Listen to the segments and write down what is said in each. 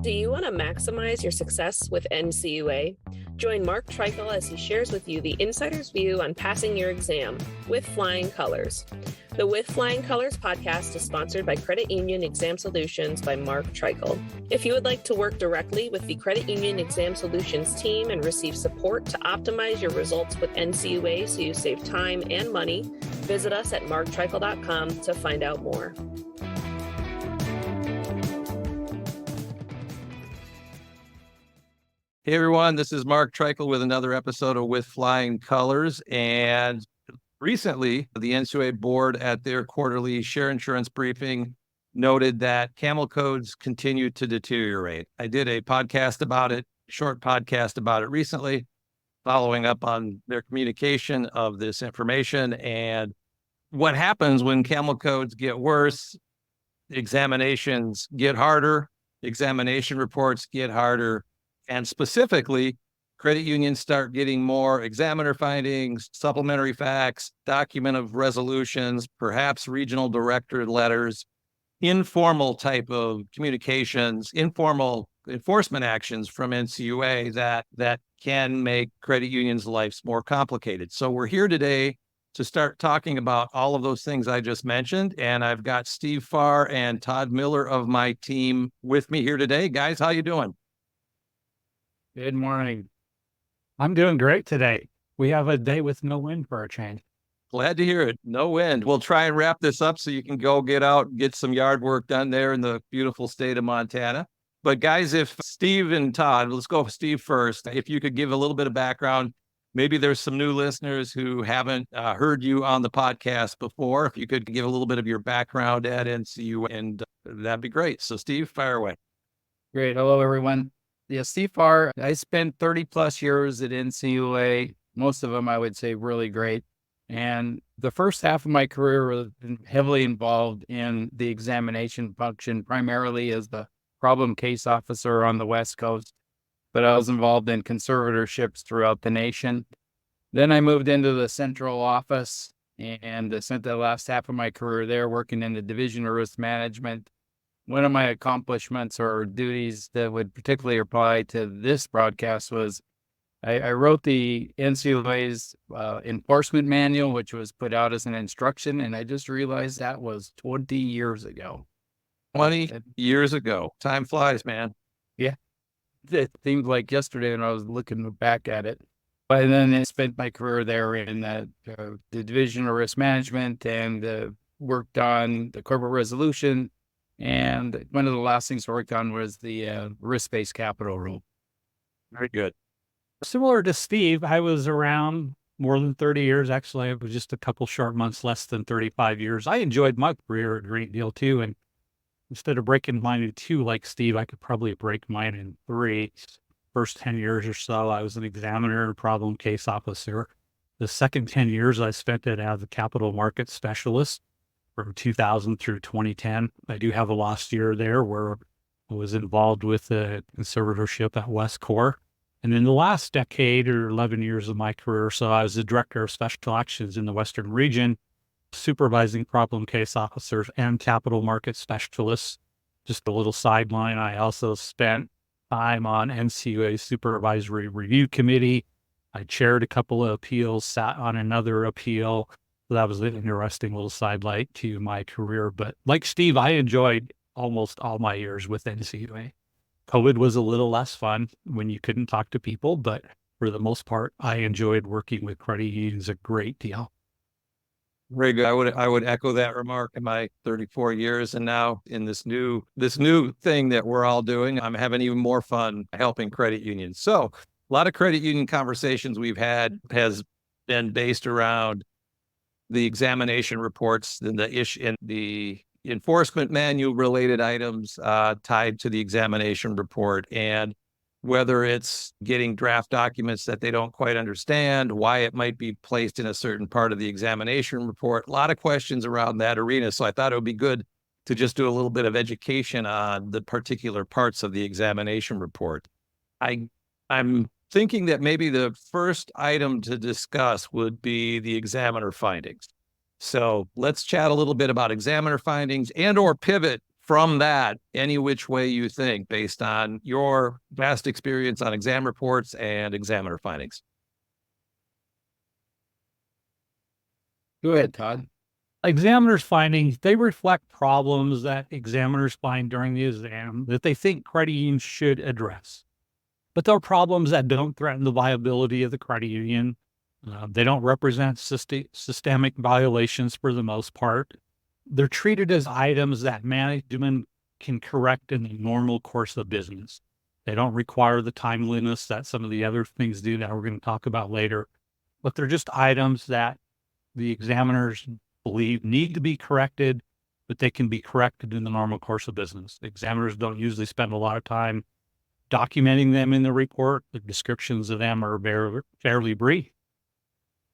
Do you want to maximize your success with NCUA? Join Mark Treichel as he shares with you the insider's view on passing your exam with flying colors. The With Flying Colors podcast is sponsored by Credit Union Exam Solutions by Mark Treichel. If you would like to work directly with the Credit Union Exam Solutions team and receive support to optimize your results with NCUA so you save time and money, visit us at marktreichel.com to find out more. Hey everyone, this is Mark Treichel with another episode of With Flying Colors. And recently, the NCUA board at their quarterly share insurance briefing noted that CAMEL codes continue to deteriorate. I did a podcast about it, short podcast about it recently, following up on their communication of this information. And what happens when CAMEL codes get worse, examinations get harder, examination reports get harder. And specifically, credit unions start getting more examiner findings, supplementary facts, document of resolutions, perhaps regional director letters, informal type of communications, informal enforcement actions from NCUA that can make credit unions' lives more complicated. So we're here today to start talking about all of those things I just mentioned. And I've got Steve Farr and Todd Miller of my team with me here today. Guys, how you doing? Good morning. I'm doing great today. We have a day with no wind for a change. Glad to hear it. No wind. We'll try and wrap this up so you can go get out and get some yard work done there in the beautiful state of Montana. But guys, if Steve and Todd, let's go with Steve first. If you could give a little bit of background, maybe there's some new listeners who haven't heard you on the podcast before. If you could give a little bit of your background at NCU, and that'd be great. So Steve, fire away. Great. Hello, everyone. Yeah, Steve Farr. I spent 30 plus years at NCUA, most of them I would say really great. And the first half of my career was heavily involved in the examination function, primarily as the problem case officer on the West Coast. But I was involved in conservatorships throughout the nation. Then I moved into the central office and spent the last half of my career there working in the Division of Risk Management. One of my accomplishments or duties that would particularly apply to this broadcast was I wrote the NCUA's enforcement manual, which was put out as an instruction, and I just realized that was 20 years ago. 20 years ago. Time flies, man. Yeah. It seemed like yesterday when I was looking back at it. But then I spent my career there in the Division of Risk Management and worked on the corporate resolution. And one of the last things I worked on was the risk-based capital rule. Very good. Similar to Steve, I was around more than 30 years. Actually, it was just a couple short months, less than 35 years. I enjoyed my career a great deal too. And instead of breaking mine in two like Steve, I could probably break mine in three. First 10 years or so, I was an examiner and problem case officer. The second 10 years, I spent it as a capital market specialist. From 2000 through 2010. I do have a last year there where I was involved with the conservatorship at West Core. And in the last decade or 11 years of my career, so I was the director of special actions in the Western region, supervising problem case officers and capital market specialists. Just a little sideline, I also spent time on NCUA Supervisory Review Committee. I chaired a couple of appeals, sat on another appeal. So that was an interesting little sidelight to my career. But like Steve, I enjoyed almost all my years with NCUA. COVID was a little less fun when you couldn't talk to people, but for the most part, I enjoyed working with credit unions a great deal. Very good. I would echo that remark in my 34 years. And now in this new thing that we're all doing, I'm having even more fun helping credit unions. So a lot of credit union conversations we've had has been based around the examination reports and the enforcement manual related items tied to the examination report, and whether it's getting draft documents that they don't quite understand, why it might be placed in a certain part of the examination report. A lot of questions around that arena. So I thought it would be good to just do a little bit of education on the particular parts of the examination report. I'm thinking that maybe the first item to discuss would be the examiner findings. So let's chat a little bit about examiner findings and or pivot from that, any which way you think, based on your vast experience on exam reports and examiner findings. Go ahead, Todd. Examiners' findings, they reflect problems that examiners find during the exam that they think credit unions should address. But they're problems that don't threaten the viability of the credit union. They don't represent systemic violations for the most part. They're treated as items that management can correct in the normal course of business. They don't require the timeliness that some of the other things do that we're going to talk about later. But they're just items that the examiners believe need to be corrected, but they can be corrected in the normal course of business. Examiners don't usually spend a lot of time documenting them in the report. The descriptions of them are fairly brief.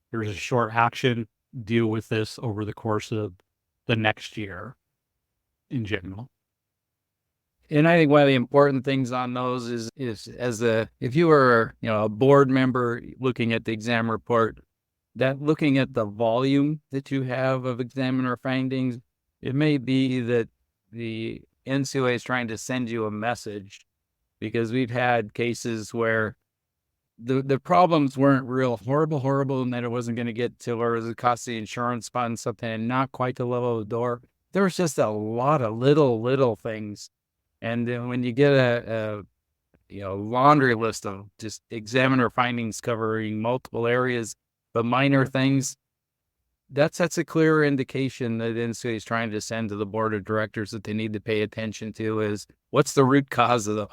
Here's a short action, deal with this over the course of the next year in general. And I think one of the important things on those is if you were, a board member looking at the exam report, that looking at the volume that you have of examiner findings, it may be that the NCUA is trying to send you a message, because we've had cases where the problems weren't real horrible, and that it wasn't going to get to where it was cost the insurance fund something and not quite the level of the door. There was just a lot of little things. And then when you get a laundry list of just examiner findings covering multiple areas, but minor things, that's a clear indication that NCUA is trying to send to the board of directors that they need to pay attention to is what's the root cause of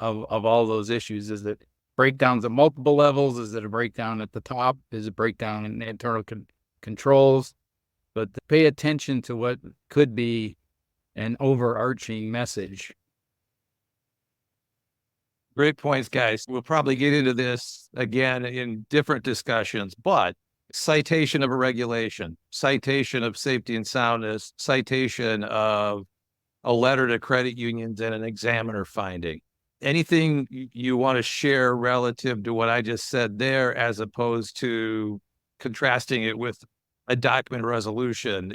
all those issues. Is it breakdowns at multiple levels? Is it a breakdown at the top? Is it breakdown in internal controls? But pay attention to what could be an overarching message. Great points, guys. We'll probably get into this again in different discussions, but citation of a regulation, citation of safety and soundness, citation of a letter to credit unions and an examiner finding. Anything you want to share relative to what I just said there, as opposed to contrasting it with a document resolution?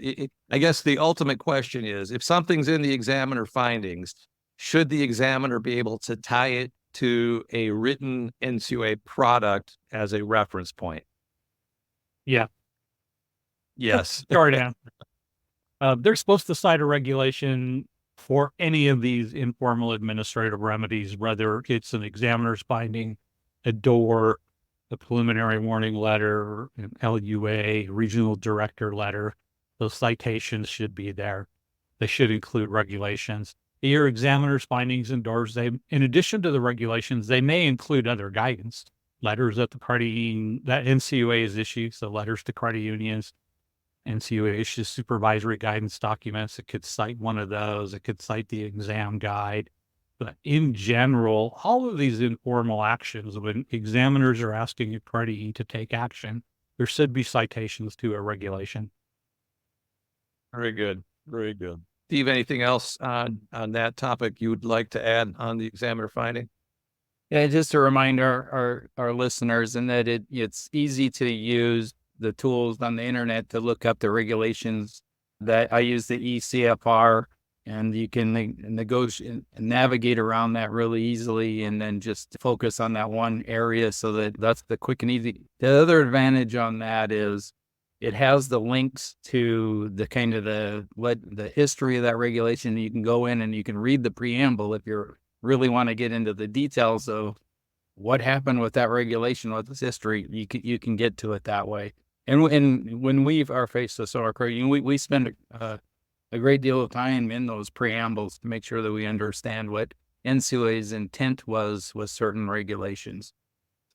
I guess the ultimate question is, if something's in the examiner findings, should the examiner be able to tie it to a written NCUA product as a reference point? Yeah. Yes. Short answer. They're supposed to cite a regulation for any of these informal administrative remedies, whether it's an examiner's finding, a DOR, a preliminary warning letter, an LUA, regional director letter. Those citations should be there. They should include regulations. Your examiner's findings and DORs, in addition to the regulations, they may include other guidance, letters that the credit union, that NCUA is issued, so letters to credit unions. NCUA issues supervisory guidance documents. It could cite one of those. It could cite the exam guide. But in general, all of these informal actions, when examiners are asking a credit union to take action, there should be citations to a regulation. Very good. Very good. Steve, anything else on that topic you would like to add on the examiner finding? Yeah, just to remind our listeners, and that it's easy to use the tools on the internet to look up the regulations. That I use the ECFR, and you can negotiate and navigate around that really easily, and then just focus on that one area. So that's the quick and easy. The other advantage on that is it has the links to the kind of the history of that regulation. You can go in and you can read the preamble if you really want to get into the details of what happened with that regulation, with its history. You can get to it that way. And when we are faced with we spend a great deal of time in those preambles to make sure that we understand what NCUA's intent was with certain regulations.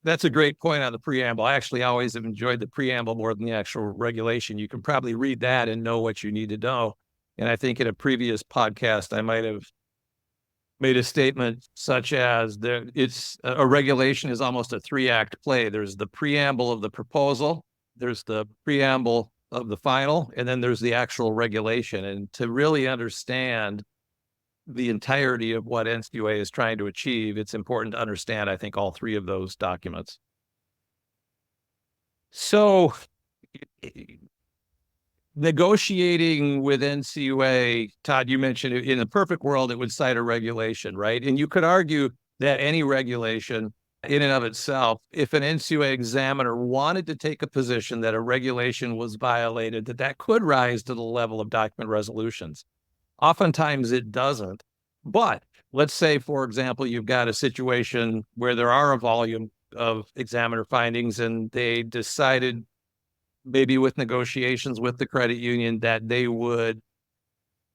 That's a great point on the preamble. I actually always have enjoyed the preamble more than the actual regulation. You can probably read that and know what you need to know. And I think in a previous podcast, I might have made a statement such as a regulation is almost a 3-act play. There's the preamble of the proposal, there's the preamble of the final, and then there's the actual regulation. And to really understand the entirety of what NCUA is trying to achieve, it's important to understand, I think, all three of those documents. So negotiating with NCUA, Todd, you mentioned in a perfect world, it would cite a regulation, right? And you could argue that any regulation in and of itself, if an NCUA examiner wanted to take a position that a regulation was violated, that could rise to the level of document resolutions. Oftentimes it doesn't. But let's say, for example, you've got a situation where there are a volume of examiner findings and they decided, maybe with negotiations with the credit union, that they would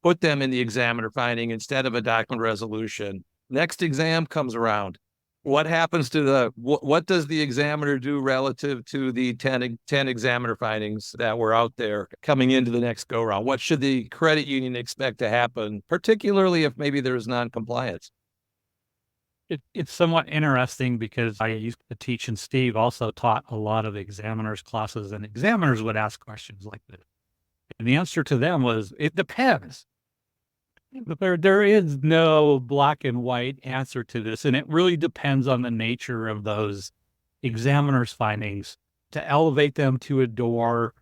put them in the examiner finding instead of a document resolution. Next exam comes around. What happens to what does the examiner do relative to the 10 examiner findings that were out there coming into the next go round? What should the credit union expect to happen, particularly if maybe there's non-compliance? It's somewhat interesting because I used to teach, and Steve also taught a lot of examiners classes, and examiners would ask questions like this. And the answer to them was, it depends. But there is no black and white answer to this, and it really depends on the nature of those examiners' findings. To elevate them to a door,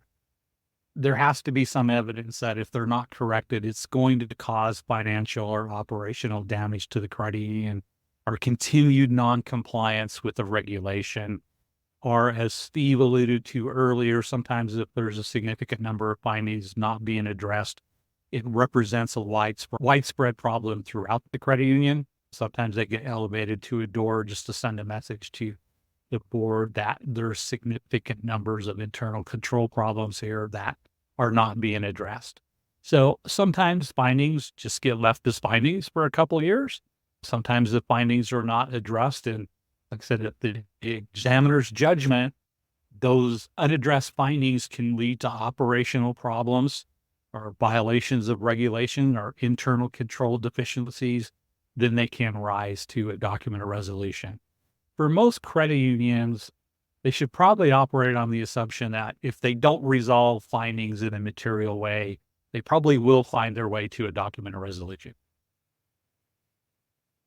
there has to be some evidence that if they're not corrected, it's going to cause financial or operational damage to the credit union, or continued non-compliance with the regulation, or as Steve alluded to earlier, sometimes if there's a significant number of findings not being addressed, it represents a widespread problem throughout the credit union. Sometimes they get elevated to a door just to send a message to the board that there's significant numbers of internal control problems here that are not being addressed. So sometimes findings just get left as findings for a couple of years. Sometimes the findings are not addressed. And like I said, at the examiner's judgment, those unaddressed findings can lead to operational problems or violations of regulation or internal control deficiencies. Then they can rise to a document of resolution. For most credit unions, they should probably operate on the assumption that if they don't resolve findings in a material way, they probably will find their way to a document of resolution.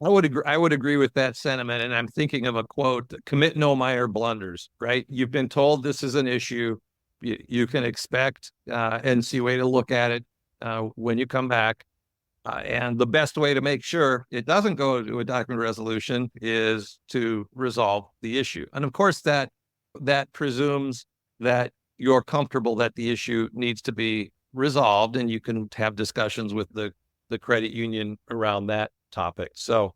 I would agree with that sentiment. And I'm thinking of a quote, commit no minor blunders, right? You've been told this is an issue. You can expect NCUA to look at it when you come back. And the best way to make sure it doesn't go to a document resolution is to resolve the issue. And of course, that presumes that you're comfortable that the issue needs to be resolved, and you can have discussions with the credit union around that topic. So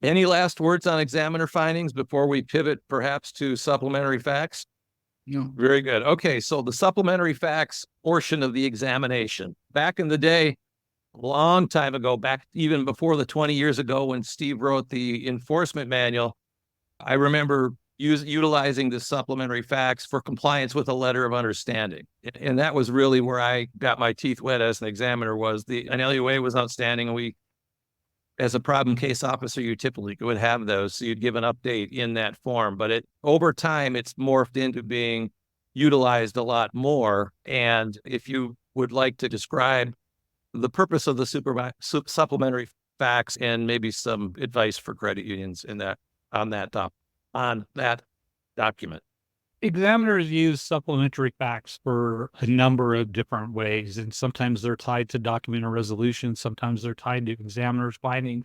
any last words on examiner findings before we pivot perhaps to supplementary facts? No. Very good. Okay, so the supplementary facts portion of the examination. Back in the day, a long time ago, back even before the 20 years ago when Steve wrote the enforcement manual, I remember utilizing the supplementary facts for compliance with a letter of understanding. And that was really where I got my teeth wet as an examiner. An LUA was outstanding, and we, as a problem case officer, you typically would have those. So you'd give an update in that form. But over time, it's morphed into being utilized a lot more. And if you would like to describe the purpose of the supplementary facts and maybe some advice for credit unions on that document. Examiners use supplementary facts for a number of different ways, and sometimes they're tied to document of resolution, sometimes they're tied to examiner's findings,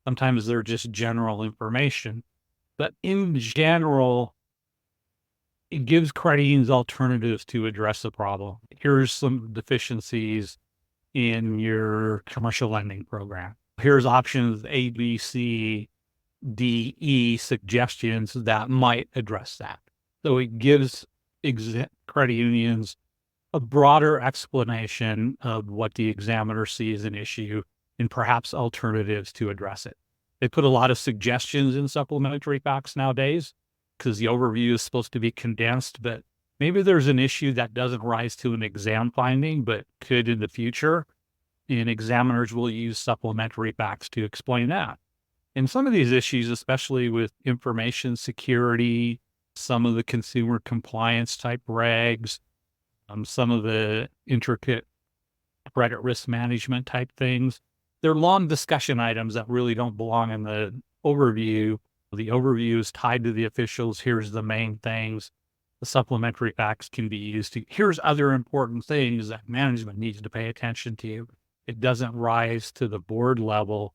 sometimes they're just general information. But in general, it gives credit unions alternatives to address the problem. Here's some deficiencies in your commercial lending program. Here's options A, B, C, D, E, suggestions that might address that. So it gives credit unions a broader explanation of what the examiner sees as an issue and perhaps alternatives to address it. They put a lot of suggestions in supplementary facts nowadays because the overview is supposed to be condensed, but maybe there's an issue that doesn't rise to an exam finding, but could in the future, and examiners will use supplementary facts to explain that. And some of these issues, especially with information security, some of the consumer compliance type regs, some of the intricate credit risk management type things, they're long discussion items that really don't belong in the overview. The overview is tied to the officials. Here's the main things. the supplementary facts can be used to, here's other important things that management needs to pay attention to. It doesn't rise to the board level.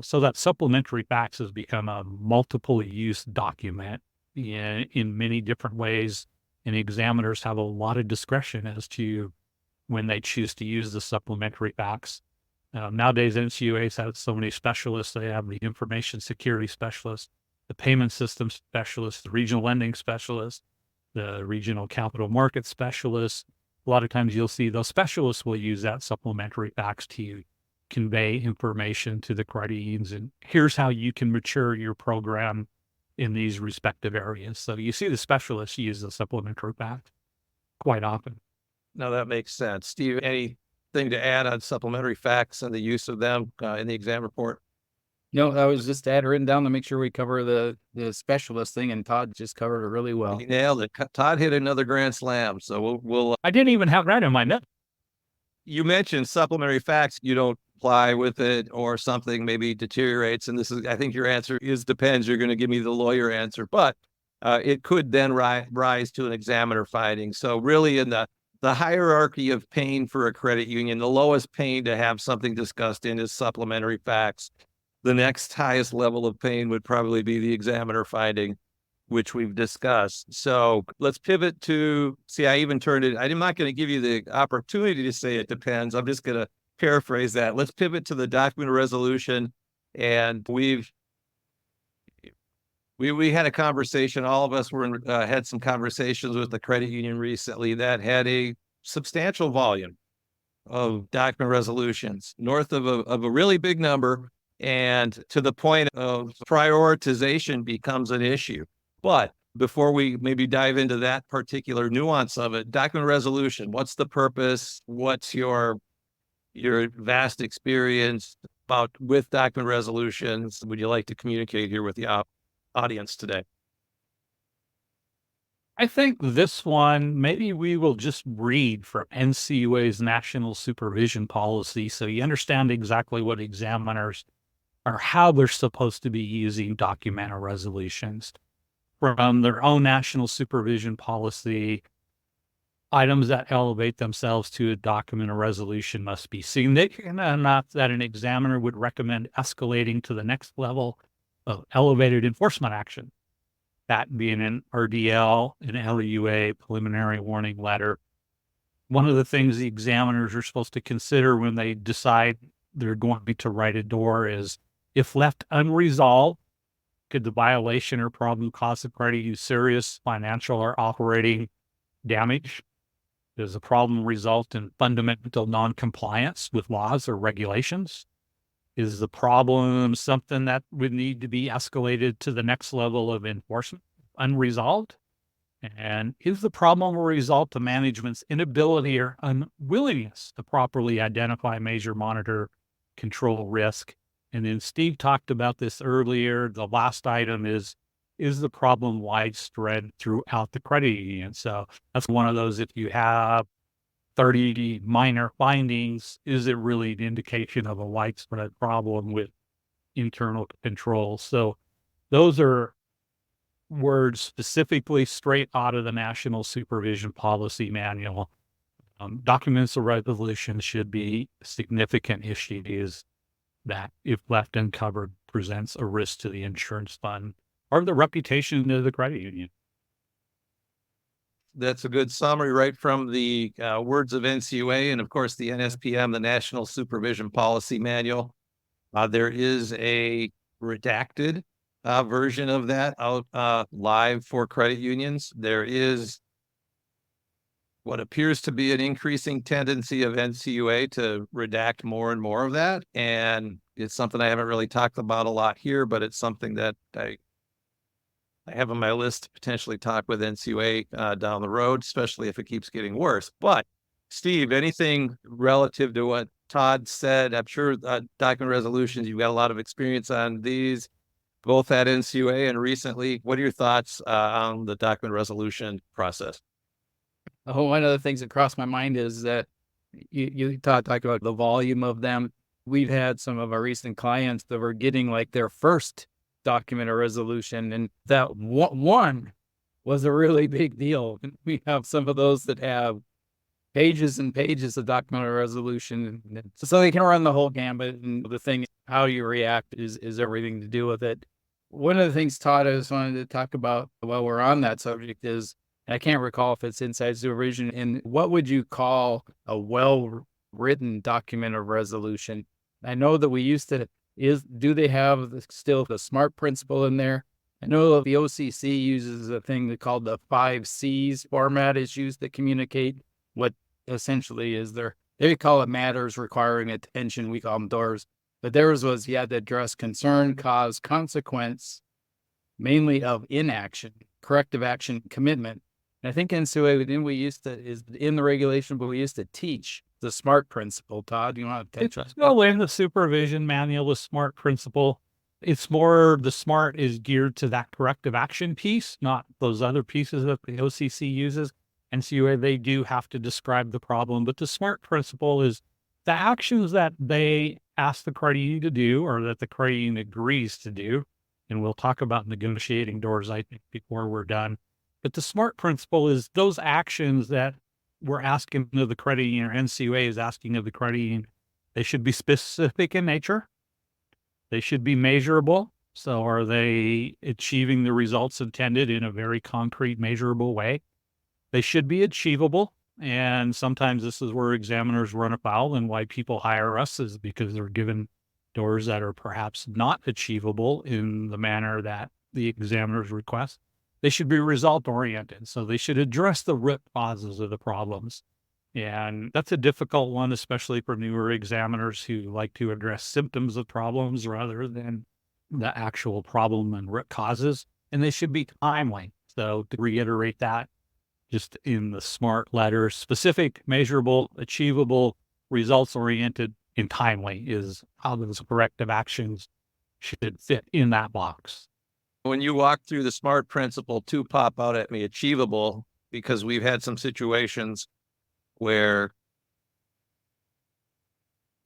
So that supplementary facts has become a multiple use document in many different ways. And examiners have a lot of discretion as to when they choose to use the supplementary facts. Nowadays, NCUAs have so many specialists. They have the information security specialist, the payment system specialist, the regional lending specialist, the regional capital market specialist. A lot of times you'll see those specialists will use that supplementary facts to convey information to the credit unions. And here's how you can mature your program in these respective areas. So you see the specialists use the supplementary facts quite often. No, that makes sense. Steve, anything to add on supplementary facts and the use of them in the exam report? No, that was just add written down to make sure we cover the specialist thing, and Todd just covered it really well. He nailed it. Todd hit another grand slam. So we'll I didn't even have that in my note. You mentioned supplementary facts. You don't apply with it or something maybe deteriorates. And this is, I think your answer is depends. You're going to give me the lawyer answer, but it could then rise to an examiner finding. So really in the hierarchy of pain for a credit union, the lowest pain to have something discussed in is supplementary facts. The next highest level of pain would probably be the examiner finding, which we've discussed. So let's pivot to, see, I even turned it, I'm not going to give you the opportunity to say it depends. I'm just going to paraphrase that. Let's pivot to the document of resolution. And we had a conversation, all of us had some conversations with the credit union recently that had a substantial volume of document resolutions, north of a really big number, and to the point of prioritization becomes an issue. But before we maybe dive into that particular nuance of it, document resolution, what's the purpose? What's your vast experience with document resolutions? Would you like to communicate here with the audience today? I think this one, maybe we will just read from NCUA's National Supervision Policy so you understand exactly what examiners or how they're supposed to be using document resolutions. From their own National Supervision Policy, items that elevate themselves to a document or resolution must be significant enough that an examiner would recommend escalating to the next level of elevated enforcement action. That being an RDL, an LUA, preliminary warning letter. One of the things the examiners are supposed to consider when they decide they're going to write a door is, if left unresolved, could the violation or problem cause the credit union serious financial or operating damage? Does the problem result in fundamental non-compliance with laws or regulations? Is the problem something that would need to be escalated to the next level of enforcement, unresolved? And is the problem a result of management's inability or unwillingness to properly identify, measure, monitor, control risk? And then Steve talked about this earlier. The last item is the problem widespread throughout the credit union? So that's one of those, if you have 30 minor findings, is it really an indication of a widespread problem with internal control? So those are words specifically straight out of the National Supervision Policy Manual. Documents of resolution should be significant issues that, if left uncovered, presents a risk to the insurance fund or the reputation of the credit union. That's a good summary right from the words of NCUA and, of course, the NSPM, the National Supervision Policy Manual. There is a redacted version of that out live for credit unions. There is what appears to be an increasing tendency of NCUA to redact more and more of that. And it's something I haven't really talked about a lot here, but it's something that I have on my list to potentially talk with NCUA down the road, especially if it keeps getting worse. But Steve, anything relative to what Todd said? I'm sure document resolutions, you've got a lot of experience on these, both at NCUA and recently. What are your thoughts on the document resolution process? One of the things that crossed my mind is that you talked about the volume of them. We've had some of our recent clients that were getting like their first document or resolution, and that one was a really big deal. We have some of those that have pages and pages of documented resolution. So they can run the whole gambit. And the thing, how you react is everything to do with it. One of the things, Todd, I just wanted to talk about while we're on that subject is, and I can't recall if it's inside supervision, and what would you call a well-written document of resolution? I know that we used to, do they have still the SMART principle in there? I know the OCC uses a thing called the 5 C's format is used to communicate what essentially is they call it matters requiring attention. We call them doors. But theirs was you had to address concern, cause, consequence, mainly of inaction, corrective action, commitment. And I think NCUA, we used to, is in the regulation, but we used to teach the SMART principle. Todd, you want to touch on that? Well, in the supervision manual, the SMART principle, it's more, the SMART is geared to that corrective action piece, not those other pieces that the OCC uses. NCUA, they do have to describe the problem, but the SMART principle is the actions that they ask the credit union to do or that the credit union agrees to do. And we'll talk about negotiating doors, I think, before we're done. But the SMART principle is those actions that we're asking of the credit union, or NCUA is asking of the credit union. They should be specific in nature. They should be measurable. So are they achieving the results intended in a very concrete, measurable way? They should be achievable. And sometimes this is where examiners run afoul, and why people hire us is because they're given doors that are perhaps not achievable in the manner that the examiners request. They should be result oriented. So they should address the root causes of the problems. And that's a difficult one, especially for newer examiners who like to address symptoms of problems rather than the actual problem and root causes. And they should be timely. So to reiterate that, just in the SMART letters, specific, measurable, achievable, results-oriented, and timely is how those corrective actions should fit in that box. When you walk through the SMART principle, 2 pop out at me: achievable, because we've had some situations where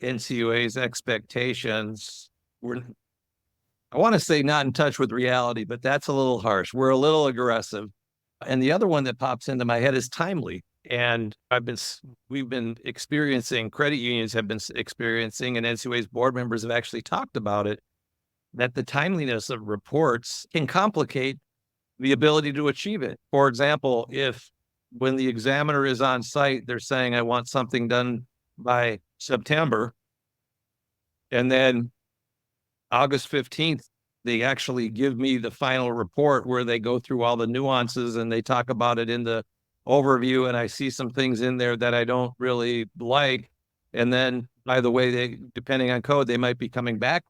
NCUA's expectations were, I want to say, not in touch with reality, but that's a little harsh. We're a little aggressive. And the other one that pops into my head is timely. And we've been experiencing, credit unions have been experiencing, and NCUA's board members have actually talked about it, that the timeliness of reports can complicate the ability to achieve it. For example, if when the examiner is on site, they're saying, I want something done by September, and then August 15th, they actually give me the final report where they go through all the nuances and they talk about it in the overview, and I see some things in there that I don't really like. And then, by the way, depending on code, they might be coming back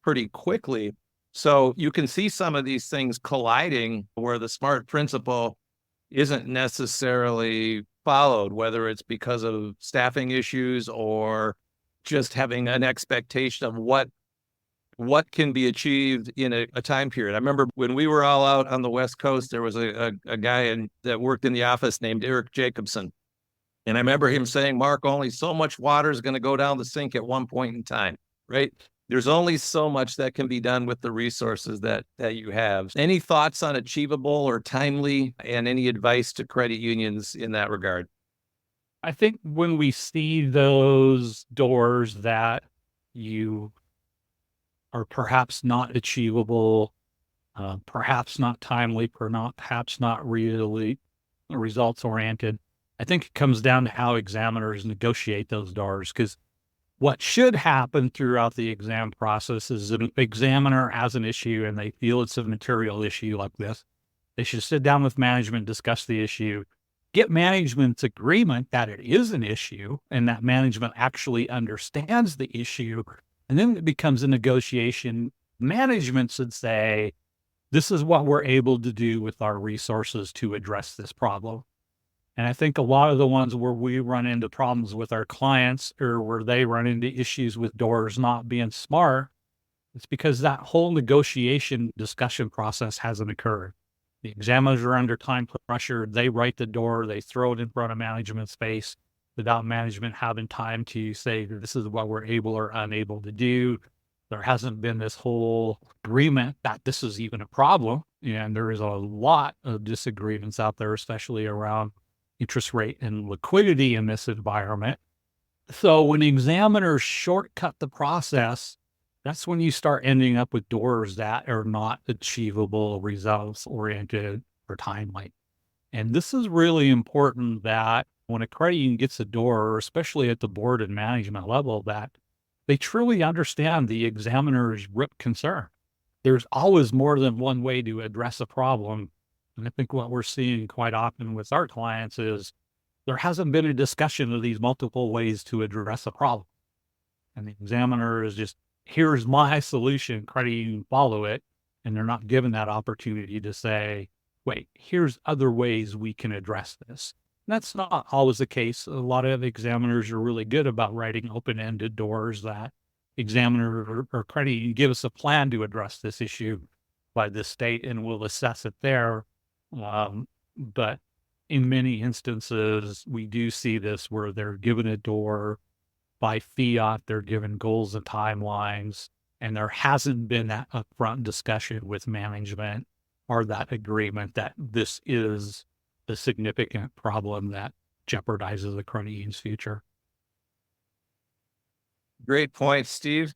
pretty quickly. So you can see some of these things colliding where the SMART principle isn't necessarily followed, whether it's because of staffing issues or just having an expectation of what can be achieved in a time period. I remember when we were all out on the West Coast, there was a guy that worked in the office named Eric Jacobson. And I remember him saying, Mark, only so much water is going to go down the sink at one point in time, right? There's only so much that can be done with the resources that you have. Any thoughts on achievable or timely, and any advice to credit unions in that regard? I think when we see those doors that you are perhaps not achievable, perhaps not timely, perhaps not really results oriented, I think it comes down to how examiners negotiate those doors. Because what should happen throughout the exam process is an examiner has an issue and they feel it's a material issue like this. They should sit down with management, discuss the issue, get management's agreement that it is an issue and that management actually understands the issue. And then it becomes a negotiation. Management should say, this is what we're able to do with our resources to address this problem. And I think a lot of the ones where we run into problems with our clients or where they run into issues with doors not being smart, it's because that whole negotiation discussion process hasn't occurred. The examiners are under time pressure. They write the door, they throw it in front of management's face without management having time to say, this is what we're able or unable to do. There hasn't been this whole agreement that this is even a problem. And there is a lot of disagreements out there, especially around interest rate and liquidity in this environment. So when examiners shortcut the process, that's when you start ending up with doors that are not achievable, results oriented, or timely. And this is really important that when a credit union gets a door, especially at the board and management level, that they truly understand the examiner's concern. There's always more than one way to address a problem. And I think what we're seeing quite often with our clients is there hasn't been a discussion of these multiple ways to address a problem. And the examiner is just, here's my solution, credit union, follow it. And they're not given that opportunity to say, wait, here's other ways we can address this. And that's not always the case. A lot of examiners are really good about writing open-ended doors that examiner or credit union give us a plan to address this issue by this date, and we'll assess it there. But in many instances, we do see this where they're given a door by fiat, they're given goals and timelines, and there hasn't been that upfront discussion with management or that agreement that this is a significant problem that jeopardizes the credit union's future. Great point, Steve.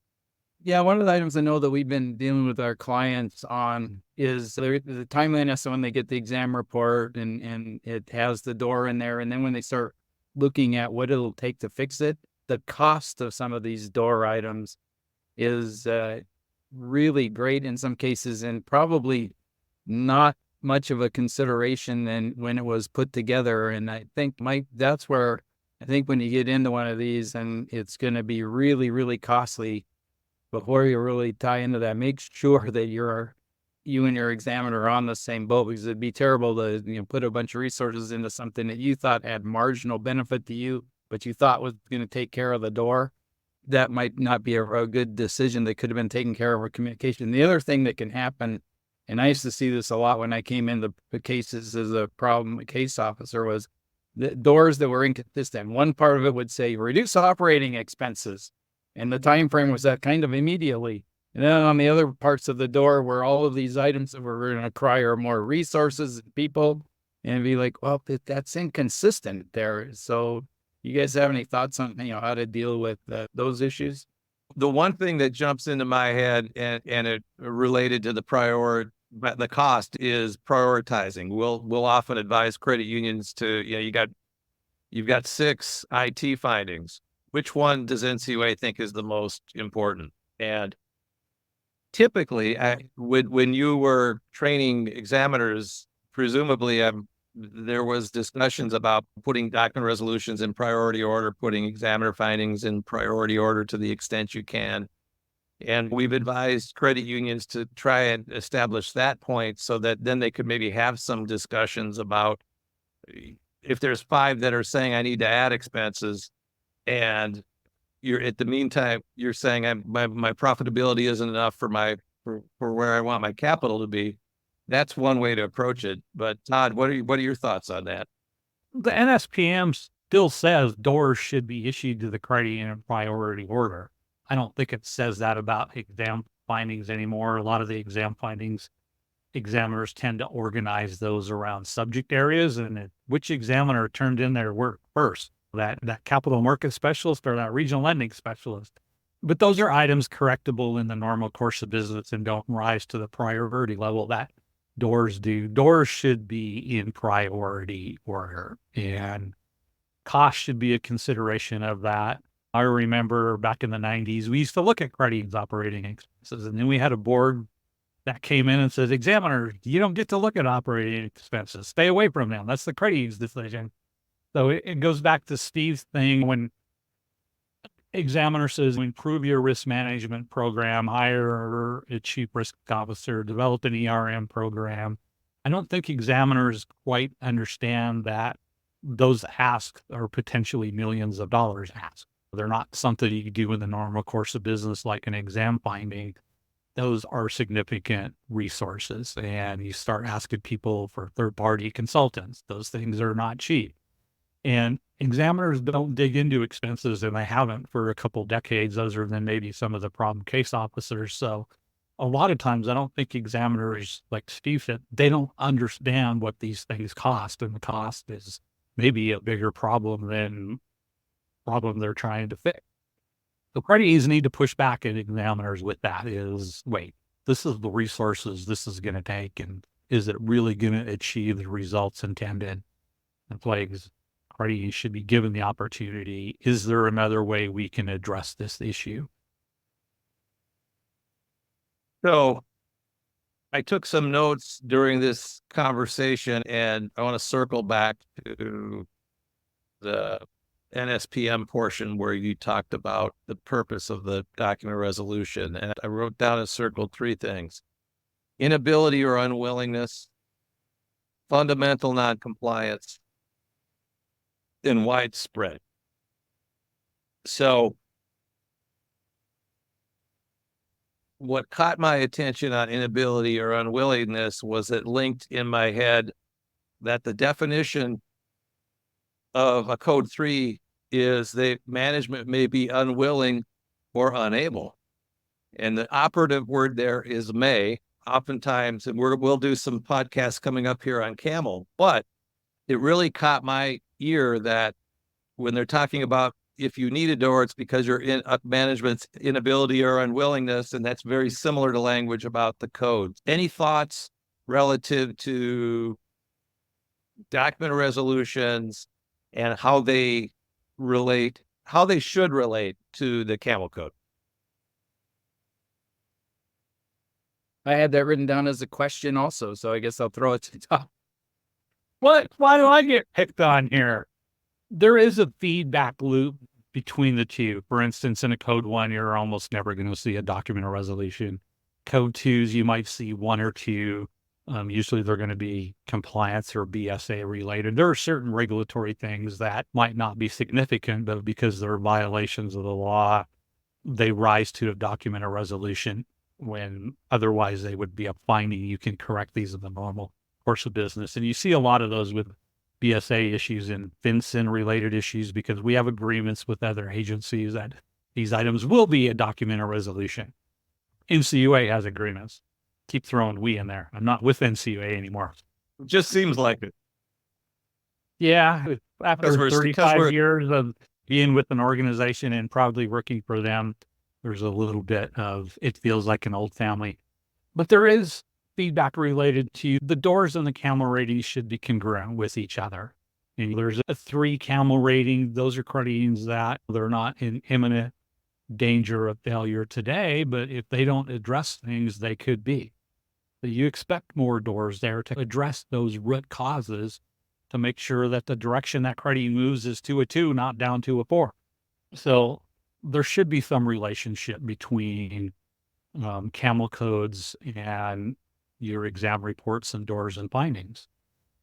Yeah, one of the items I know that we've been dealing with our clients on is the timeliness when they get the exam report and it has the door in there. And then when they start looking at what it'll take to fix it, the cost of some of these door items is really great in some cases and probably not much of a consideration than when it was put together. And I think, Mike, that's where I think when you get into one of these and it's going to be really, really costly before you really tie into that, make sure that you and your examiner are on the same boat, because it'd be terrible to put a bunch of resources into something that you thought had marginal benefit to you, but you thought was going to take care of the door. That might not be a good decision that could have been taken care of with communication. The other thing that can happen, and I used to see this a lot when I came into the cases as a problem case officer, was the doors that were inconsistent. One part of it would say reduce operating expenses, and the time frame was that kind of immediately. And then on the other parts of the door were all of these items that were going to require more resources and people, and be like, well, that's inconsistent there. So you guys have any thoughts on how to deal with those issues? The one thing that jumps into my head and it related to the cost is prioritizing. We'll often advise credit unions to, you've got 6 IT findings. Which one does NCUA think is the most important? And typically, when you were training examiners, presumably there was discussions about putting document resolutions in priority order, putting examiner findings in priority order to the extent you can. And we've advised credit unions to try and establish that point so that then they could maybe have some discussions about if there's 5 that are saying I need to add expenses, and you're at the meantime, you're saying my profitability isn't enough for where I want my capital to be. That's one way to approach it. But Todd, what are your thoughts on that? The NSPM still says doors should be issued to the credit union in priority order. I don't think it says that about exam findings anymore. A lot of the exam findings, examiners tend to organize those around subject areas and which examiner turned in their work first, that capital market specialist or that regional lending specialist. But those are items correctable in the normal course of business and don't rise to the priority level that doors do. Doors should be in priority order, and cost should be a consideration of that. I remember back in the 90s, we used to look at credit unions' operating expenses, and then we had a board that came in and says, examiner, you don't get to look at operating expenses. Stay away from them. That's the credit union's decision. So it goes back to Steve's thing when examiner says, improve your risk management program, hire a chief risk officer, develop an ERM program. I don't think examiners quite understand that those asks are potentially millions of dollars asked. They're not something you do in the normal course of business like an exam finding. Those are significant resources, and you start asking people for third-party consultants. Those things are not cheap. And examiners don't dig into expenses, and they haven't for a couple decades, other than maybe some of the problem case officers. So a lot of times I don't think examiners like Steve said, they don't understand what these things cost, and the cost is maybe a bigger problem than problem they're trying to fix. The parties need to push back at examiners with that is, wait, this is the resources this is going to take, and is it really going to achieve the results intended? And plagues parties should be given the opportunity. Is there another way we can address this issue? So I took some notes during this conversation, and I want to circle back to the NSPM portion where you talked about the purpose of the document resolution. And I wrote down and circled three things: inability or unwillingness, fundamental noncompliance, and widespread. So what caught my attention on inability or unwillingness was it linked in my head that the definition of a code 3 is the management may be unwilling or unable. And the operative word there is may. Oftentimes, and we'll do some podcasts coming up here on CAMEL, but it really caught my ear that when they're talking about if you need a door, it's because you're in management's inability or unwillingness, and that's very similar to language about the code. Any thoughts relative to document resolutions and how they should relate to the CAMEL code? I had that written down as a question also, so I guess I'll throw it to Tom. Why do I get picked on here? There is a feedback loop between the two. For instance, in a code 1, you're almost never going to see a document or resolution. Code 2s, you might see one or two. Usually they're going to be compliance or BSA related. There are certain regulatory things that might not be significant, but because they're violations of the law, they rise to a document or resolution when otherwise they would be a finding. You can correct these in the normal course of business. And you see a lot of those with BSA issues and FinCEN related issues because we have agreements with other agencies that these items will be a document or resolution. NCUA has agreements. Keep throwing we in there. I'm not with NCUA anymore. It just seems like it. Yeah. After 35 years of being with an organization and probably working for them, there's a little bit of, it feels like an old family. But there is feedback related to the doors and the CAMEL ratings should be congruent with each other. And there's a 3 CAMEL rating. Those are creditings that they're not in imminent danger of failure today, but if they don't address things, they could be. So you expect more doors there to address those root causes to make sure that the direction that credit moves is to a 2, not down to a 4. So there should be some relationship between CAMEL codes and your exam reports and doors and findings.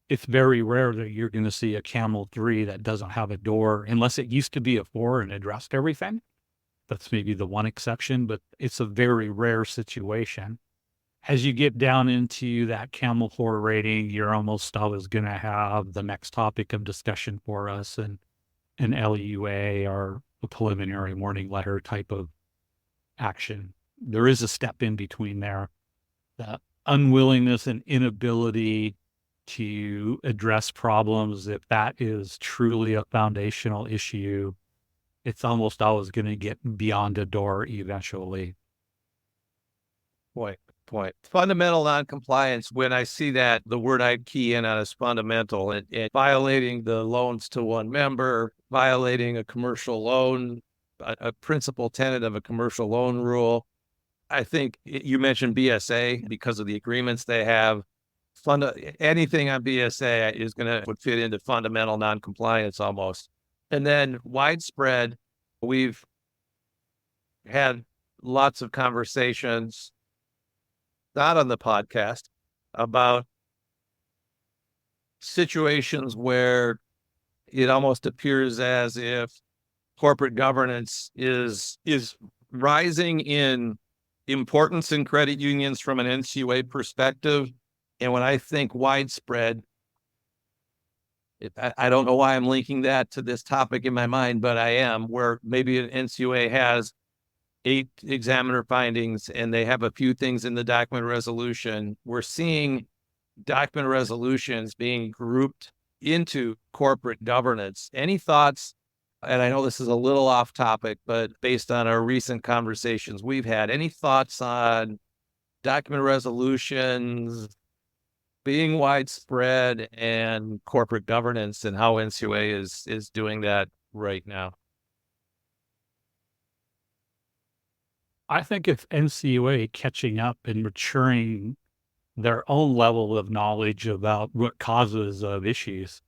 It's very rare that you're going to see a CAMEL 3 that doesn't have a door, unless it used to be a 4 and addressed everything. That's maybe the one exception, but it's a very rare situation. As you get down into that CAMEL 4 rating, you're almost always going to have the next topic of discussion for us and an LEUA or a preliminary warning letter type of action. There is a step in between there. The unwillingness and inability to address problems, if that is truly a foundational issue, it's almost always going to get beyond a door eventually. Point. Fundamental noncompliance, when I see that, the word I'd key in on is fundamental, and violating the loans to one member, violating a commercial loan, a principal tenet of a commercial loan rule. I think you mentioned BSA because of the agreements they have. Anything on BSA would fit into fundamental noncompliance almost. And then widespread, we've had lots of conversations, not on the podcast, about situations where it almost appears as if corporate governance is rising in importance in credit unions from an NCUA perspective. And when I think widespread, I don't know why I'm linking that to this topic in my mind, but I am, where maybe an NCUA has 8 examiner findings, and they have a few things in the document resolution. We're seeing document resolutions being grouped into corporate governance. Any thoughts? And I know this is a little off topic, but based on our recent conversations we've had, any thoughts on document resolutions being widespread and corporate governance and how NCUA is doing that right now? I think if NCUA catching up and maturing their own level of knowledge about root causes of issues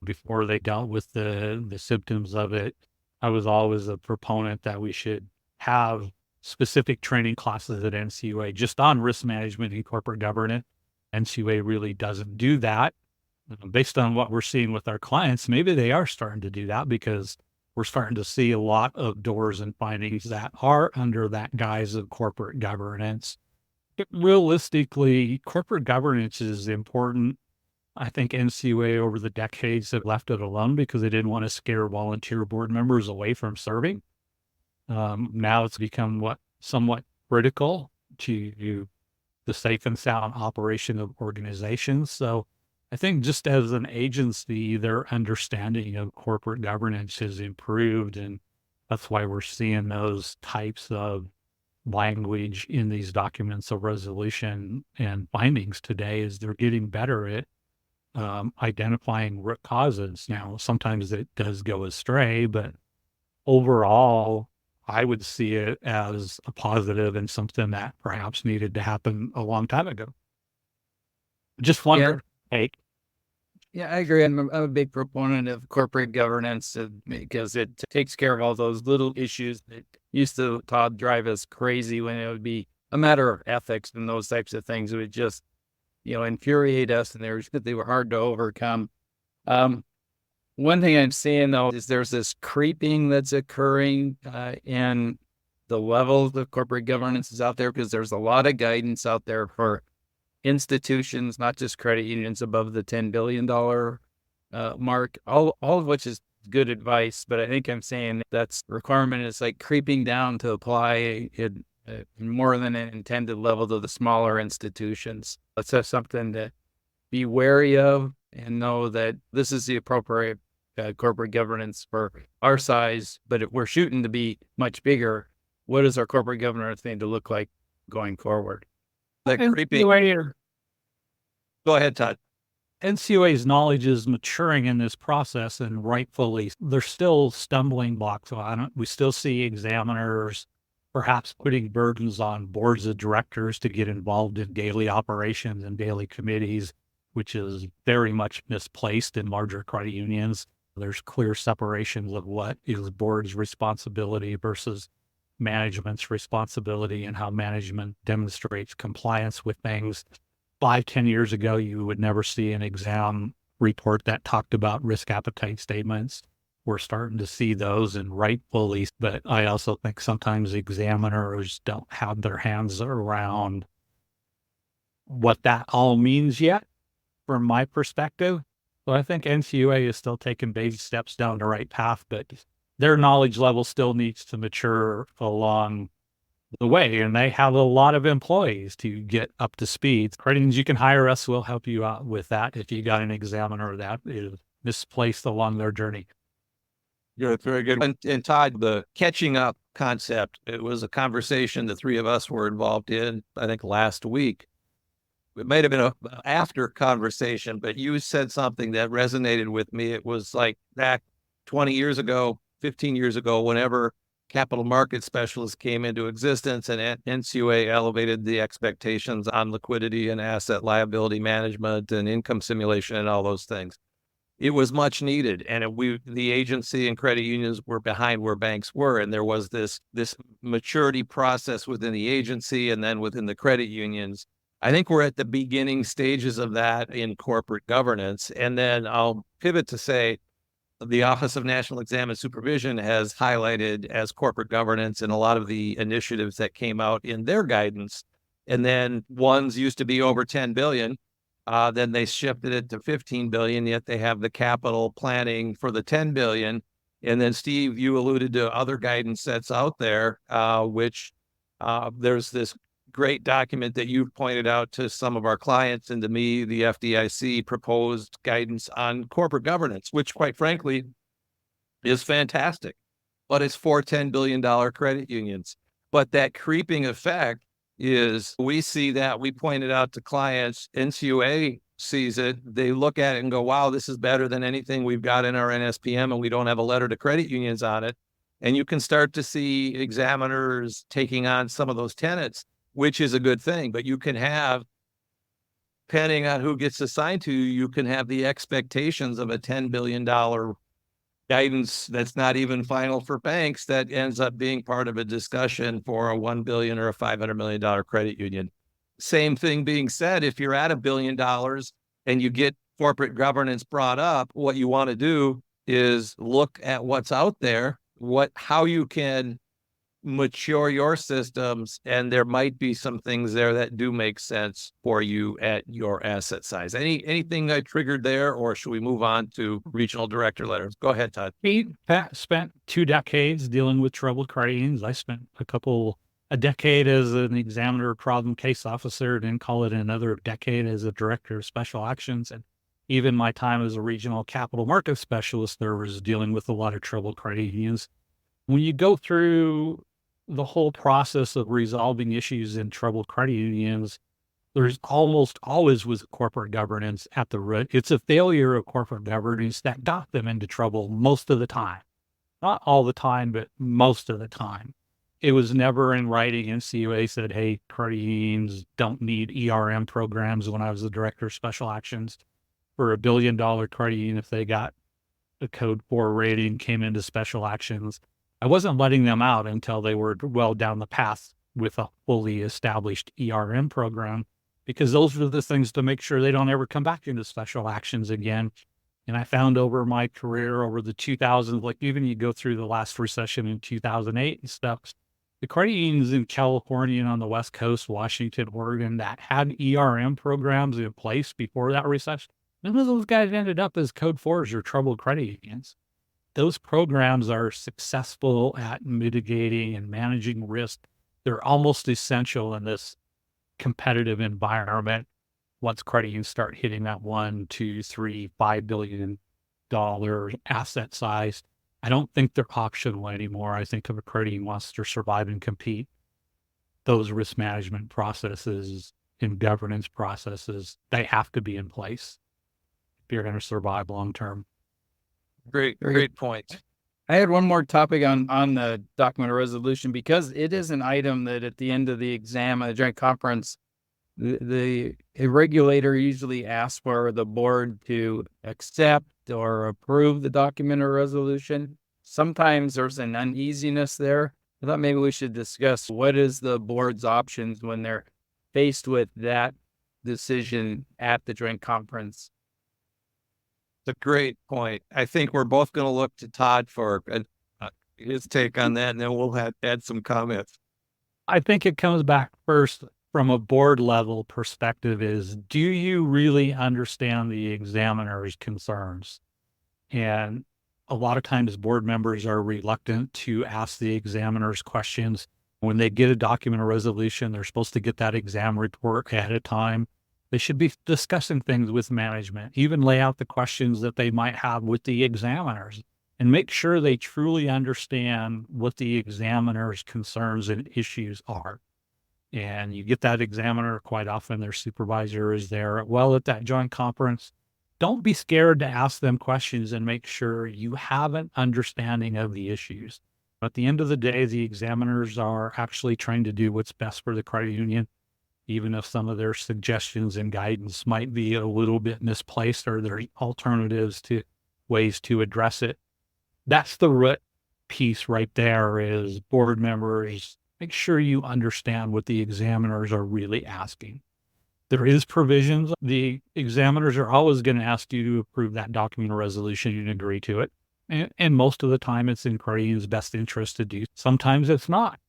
before they dealt with the symptoms of it, I was always a proponent that we should have specific training classes at NCUA just on risk management and corporate governance. NCUA really doesn't do that. Based on what we're seeing with our clients, maybe they are starting to do that because we're starting to see a lot of doors and findings that are under that guise of corporate governance. Realistically, corporate governance is important. I think NCUA over the decades have left it alone because they didn't want to scare volunteer board members away from serving. Now it's become somewhat critical to the safe and sound operation of organizations. So I think just as an agency, their understanding of corporate governance has improved, and that's why we're seeing those types of language in these documents of resolution and findings today, is they're getting better at identifying root causes. Now, sometimes it does go astray, but overall, I would see it as a positive and something that perhaps needed to happen a long time ago. Just wonder, hey. Yeah, I agree. I'm a big proponent of corporate governance because it takes care of all those little issues that used to, Todd, drive us crazy when it would be a matter of ethics and those types of things. It would just, infuriate us, and they were hard to overcome. One thing I'm seeing, though, is there's this creeping that's occurring in the levels of corporate governance is out there, because there's a lot of guidance out there for institutions, not just credit unions, above the $10 billion mark, all of which is good advice. But I think I'm saying that's requirement is like creeping down to apply it more than an intended level to the smaller institutions. Let's have something to be wary of and know that this is the appropriate corporate governance for our size. But if we're shooting to be much bigger, what does our corporate governance need to look like going forward? That creeping. Go ahead, Todd. NCUA's knowledge is maturing in this process, and rightfully, there's still stumbling blocks on it. We still see examiners perhaps putting burdens on boards of directors to get involved in daily operations and daily committees, which is very much misplaced in larger credit unions. There's clear separations of what is board's responsibility versus management's responsibility, and how management demonstrates compliance with things. 5-10 years ago, you would never see an exam report that talked about risk appetite statements. We're starting to see those, and rightfully, but I also think sometimes examiners don't have their hands around what that all means yet, from my perspective. So I think NCUA is still taking baby steps down the right path, but their knowledge level still needs to mature along the way, and they have a lot of employees to get up to speed. Credit unions, you can hire us. We'll help you out with that if you got an examiner that is misplaced along their journey. Yeah, very good. And Todd, the catching up concept, it was a conversation the three of us were involved in, I think, last week. It might have been an after conversation, but you said something that resonated with me. It was like back 20 years ago, 15 years ago, whenever capital market specialists came into existence and NCUA elevated the expectations on liquidity and asset liability management and income simulation and all those things. It was much needed. And the agency and credit unions were behind where banks were. And there was this maturity process within the agency and then within the credit unions. I think we're at the beginning stages of that in corporate governance. And then I'll pivot to say, the Office of National Exam and Supervision has highlighted as corporate governance and a lot of the initiatives that came out in their guidance. And then ones used to be over 10 billion. Then they shifted it to 15 billion, yet they have the capital planning for the 10 billion. And then, Steve, you alluded to other guidance that's out there, which there's this great document that you've pointed out to some of our clients and to me, the FDIC proposed guidance on corporate governance, which quite frankly is fantastic, but it's for $10 billion credit unions. But that creeping effect is, we see that, we pointed out to clients, NCUA sees it, they look at it and go, wow, this is better than anything we've got in our NSPM, and we don't have a letter to credit unions on it. And you can start to see examiners taking on some of those tenets, which is a good thing. But you can have, depending on who gets assigned to you, you can have the expectations of a $10 billion guidance that's not even final for banks that ends up being part of a discussion for a $1 billion or a $500 million credit union. Same thing being said, if you're at $1 billion and you get corporate governance brought up, what you want to do is look at what's out there, how you can mature your systems, and there might be some things there that do make sense for you at your asset size. Anything I triggered there, or should we move on to regional director letters? Go ahead, Todd. He spent 2 decades dealing with troubled credit unions. I spent a decade as an examiner problem case officer, then call it another decade as a director of special actions. And even my time as a regional capital market specialist, there was dealing with a lot of troubled credit unions. When you go through the whole process of resolving issues in troubled credit unions, there's almost always was corporate governance at the root. It's a failure of corporate governance that got them into trouble most of the time. Not all the time, but most of the time. It was never in writing. NCUA said, hey, credit unions don't need ERM programs when I was the director of special actions. For $1 billion credit union, if they got a code 4 rating, came into special actions, I wasn't letting them out until they were well down the path with a fully established ERM program, because those are the things to make sure they don't ever come back into special actions again. And I found over my career, over the 2000s, like even you go through the last recession in 2008 and stuff, the credit unions in California and on the West Coast, Washington, Oregon, that had ERM programs in place before that recession, none of those guys ended up as code 4s or troubled credit unions. Those programs are successful at mitigating and managing risk. They're almost essential in this competitive environment. Once credit unions start hitting that $1, $2, $3, $5 billion asset size, I don't think they're optional anymore. I think if a credit union wants to survive and compete, those risk management processes and governance processes, they have to be in place if you're going to survive long term. Great point. I had one more topic on the document of resolution, because it is an item that at the end of the exam, a joint conference, the regulator usually asks for the board to accept or approve the document of resolution. Sometimes there's an uneasiness there. I thought maybe we should discuss what is the board's options when they're faced with that decision at the joint conference. It's a great point. I think we're both going to look to Todd for his take on that, and then we'll add some comments. I think it comes back first from a board level perspective is, do you really understand the examiner's concerns? And a lot of times board members are reluctant to ask the examiners questions. When they get a document of resolution, they're supposed to get that exam report ahead of time. They should be discussing things with management, even lay out the questions that they might have with the examiners, and make sure they truly understand what the examiner's concerns and issues are. And you get that examiner, quite often their supervisor is there. Well, at that joint conference, don't be scared to ask them questions and make sure you have an understanding of the issues. At the end of the day, the examiners are actually trying to do what's best for the credit union, even if some of their suggestions and guidance might be a little bit misplaced or there are alternatives to ways to address it. That's the root piece right there, is board members, make sure you understand what the examiners are really asking. There is provisions. The examiners are always going to ask you to approve that document of resolution and agree to it. And most of the time it's in credit union's best interest to do. Sometimes it's not.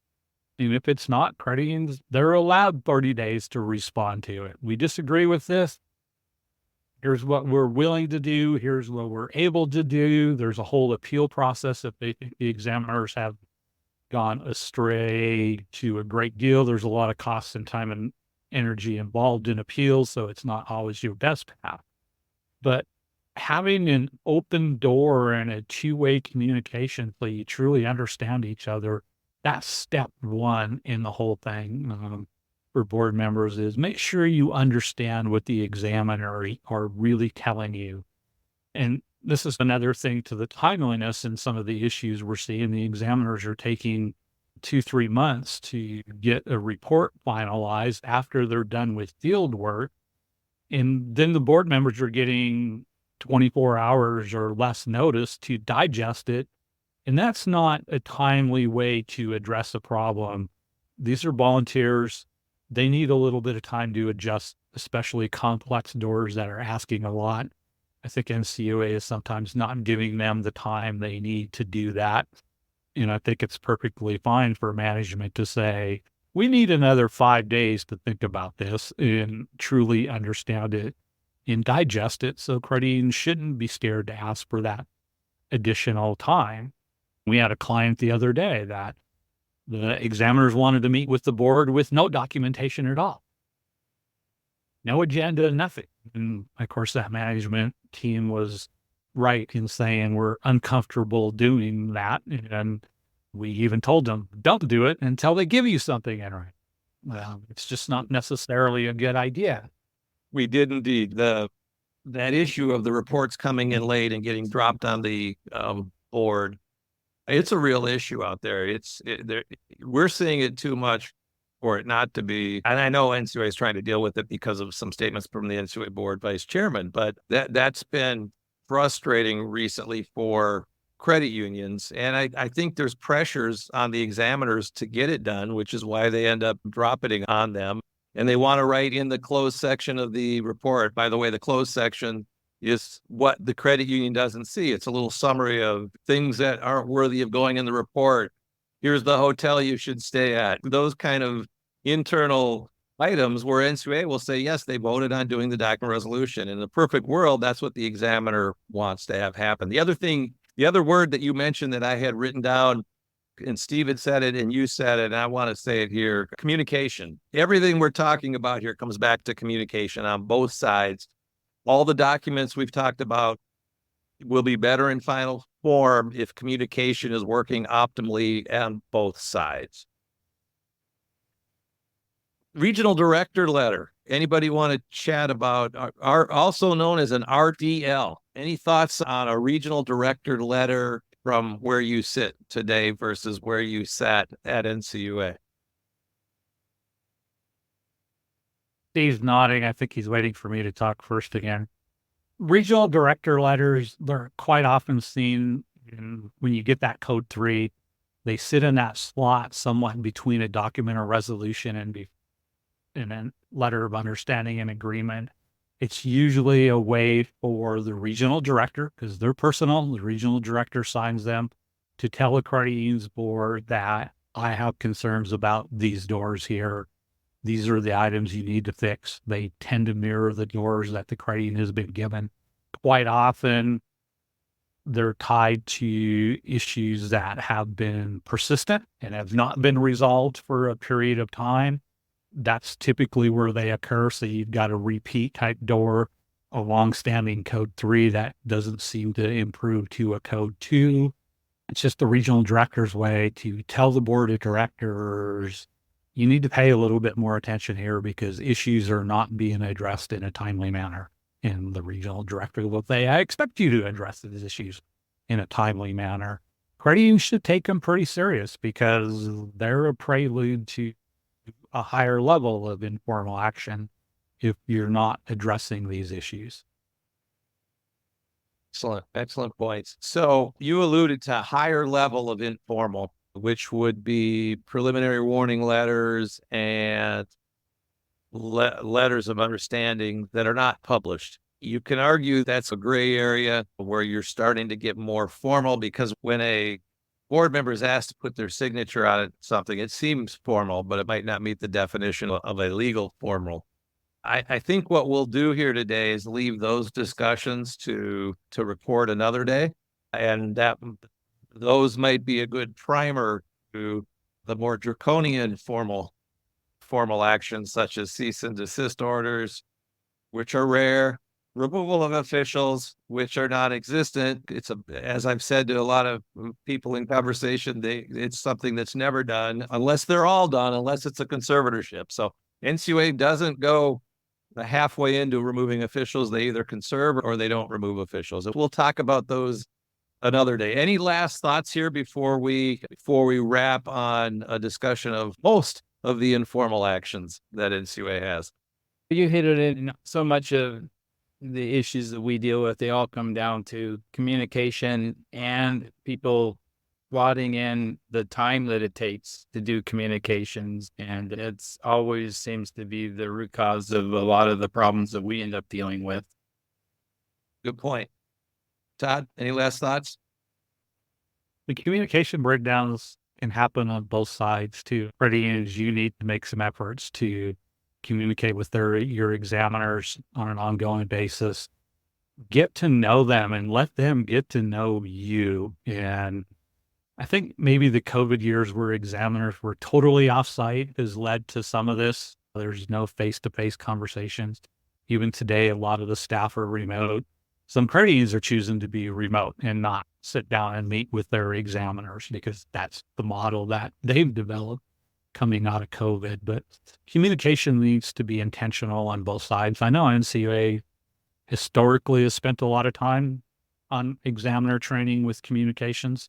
And if it's not, credit unions, they're allowed 30 days to respond to it. We disagree with this. Here's what we're willing to do. Here's what we're able to do. There's a whole appeal process if they think the examiners have gone astray to a great deal. There's a lot of costs and time and energy involved in appeals, so it's not always your best path. But having an open door and a two-way communication so you truly understand each other, that's step one in the whole thing. For board members is make sure you understand what the examiner are really telling you. And this is another thing to the timeliness and some of the issues we're seeing. The examiners are taking 2-3 months to get a report finalized after they're done with field work. And then the board members are getting 24 hours or less notice to digest it. And that's not a timely way to address a problem. These are volunteers. They need a little bit of time to adjust, especially complex doors that are asking a lot. I think NCUA is sometimes not giving them the time they need to do that. I think it's perfectly fine for management to say, we need another 5 days to think about this and truly understand it and digest it. So credit unions shouldn't be scared to ask for that additional time. We had a client the other day that the examiners wanted to meet with the board with no documentation at all. No agenda, nothing. And of course, that management team was right in saying we're uncomfortable doing that. And we even told them, don't do it until they give you something in writing. Well, it's just not necessarily a good idea. We did indeed. That issue of the reports coming in late and getting dropped on the board, it's a real issue out there. We're seeing it too much for it not to be. And I know NCUA is trying to deal with it because of some statements from the NCUA board vice chairman, but that's been frustrating recently for credit unions. And I think there's pressures on the examiners to get it done, which is why they end up dropping it on them. And they want to write in the closed section of the report. By the way, the closed section is what the credit union doesn't see. It's a little summary of things that aren't worthy of going in the report. Here's the hotel you should stay at. Those kind of internal items where NCUA will say, yes, they voted on doing the document resolution. In the perfect world, that's what the examiner wants to have happen. The other word that you mentioned that I had written down, and Steve had said it and you said it, and I want to say it here, communication. Everything we're talking about here comes back to communication on both sides. All the documents we've talked about will be better in final form if communication is working optimally on both sides. Regional director letter. Anybody want to chat about also known as an RDL? Any thoughts on a regional director letter from where you sit today versus where you sat at NCUA? Steve's nodding. I think he's waiting for me to talk first again. Regional director letters, they're quite often seen when you get that code 3. They sit in that slot somewhat between a document or resolution and a letter of understanding and agreement. It's usually a way for the regional director, because they're personal, the regional director signs them, to tell the credit union's board that I have concerns about these doors here. These are the items you need to fix. They tend to mirror the doors that the credit union has been given. Quite often, they're tied to issues that have been persistent and have not been resolved for a period of time. That's typically where they occur. So you've got a repeat type door, a longstanding code 3 that doesn't seem to improve to a code 2. It's just the regional director's way to tell the board of directors, you need to pay a little bit more attention here because issues are not being addressed in a timely manner. And the regional director will say, I expect you to address these issues in a timely manner. Credit unions should take them pretty serious because they're a prelude to a higher level of informal action if you're not addressing these issues. Excellent points. So you alluded to higher level of informal, which would be preliminary warning letters and letters of understanding that are not published. You can argue that's a gray area where you're starting to get more formal, because when a board member is asked to put their signature on something, it seems formal, but it might not meet the definition of a legal formal. I think what we'll do here today is leave those discussions to record another day, and that those might be a good primer to the more draconian formal actions such as cease and desist orders, which are rare, removal of officials, which are non-existent. As I've said to a lot of people in conversation, it's something that's never done unless they're all done, unless it's a conservatorship. So NCUA doesn't go halfway into removing officials. They either conserve or they don't remove officials. And we'll talk about those another day. Any last thoughts here before we wrap on a discussion of most of the informal actions that NCUA has? You hit it in so much of the issues that we deal with. They all come down to communication and people plotting in the time that it takes to do communications. And it's always seems to be the root cause of a lot of the problems that we end up dealing with. Good point. Todd, any last thoughts? The communication breakdowns can happen on both sides too. Credit unions, you need to make some efforts to communicate with your examiners on an ongoing basis. Get to know them and let them get to know you. And I think maybe the COVID years where examiners were totally off-site has led to some of this. There's no face-to-face conversations. Even today, a lot of the staff are remote. Some credit unions are choosing to be remote and not sit down and meet with their examiners because that's the model that they've developed coming out of COVID. But communication needs to be intentional on both sides. I know NCUA historically has spent a lot of time on examiner training with communications.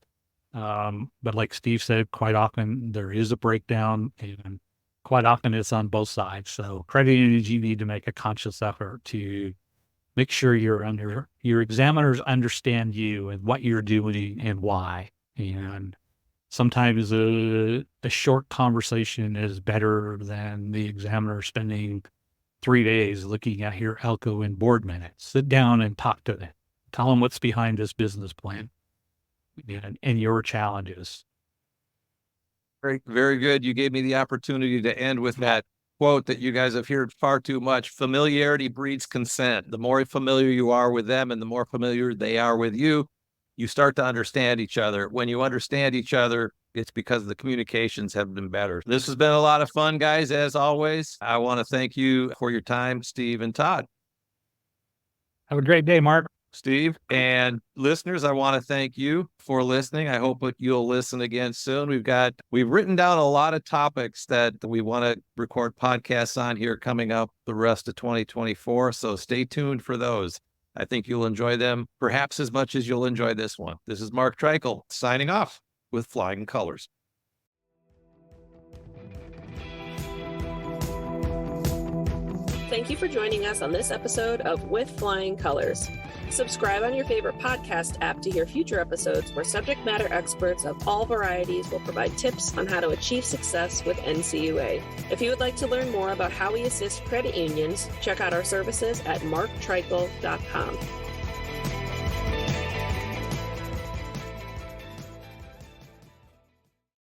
But like Steve said, quite often there is a breakdown and quite often it's on both sides. So credit unions, you need to make a conscious effort to make sure your examiners understand you and what you're doing and why. And sometimes a short conversation is better than the examiner spending 3 days looking at your ELCO and board minutes. Sit down and talk to them. Tell them what's behind this business plan and your challenges. Very, very good. You gave me the opportunity to end with that quote that you guys have heard far too much. Familiarity breeds consent. The more familiar you are with them and the more familiar they are with you, you start to understand each other. When you understand each other, it's because the communications have been better. This has been a lot of fun, guys. As always, I want to thank you for your time, Steve and Todd. Have a great day, Mark. Steve, and listeners, I want to thank you for listening. I hope that you'll listen again soon. We've written down a lot of topics that we want to record podcasts on here coming up the rest of 2024. So stay tuned for those. I think you'll enjoy them perhaps as much as you'll enjoy this one. This is Mark Treichel signing off with Flying Colors. Thank you for joining us on this episode of With Flying Colors. Subscribe on your favorite podcast app to hear future episodes where subject matter experts of all varieties will provide tips on how to achieve success with NCUA. If you would like to learn more about how we assist credit unions, check out our services at marktreichel.com.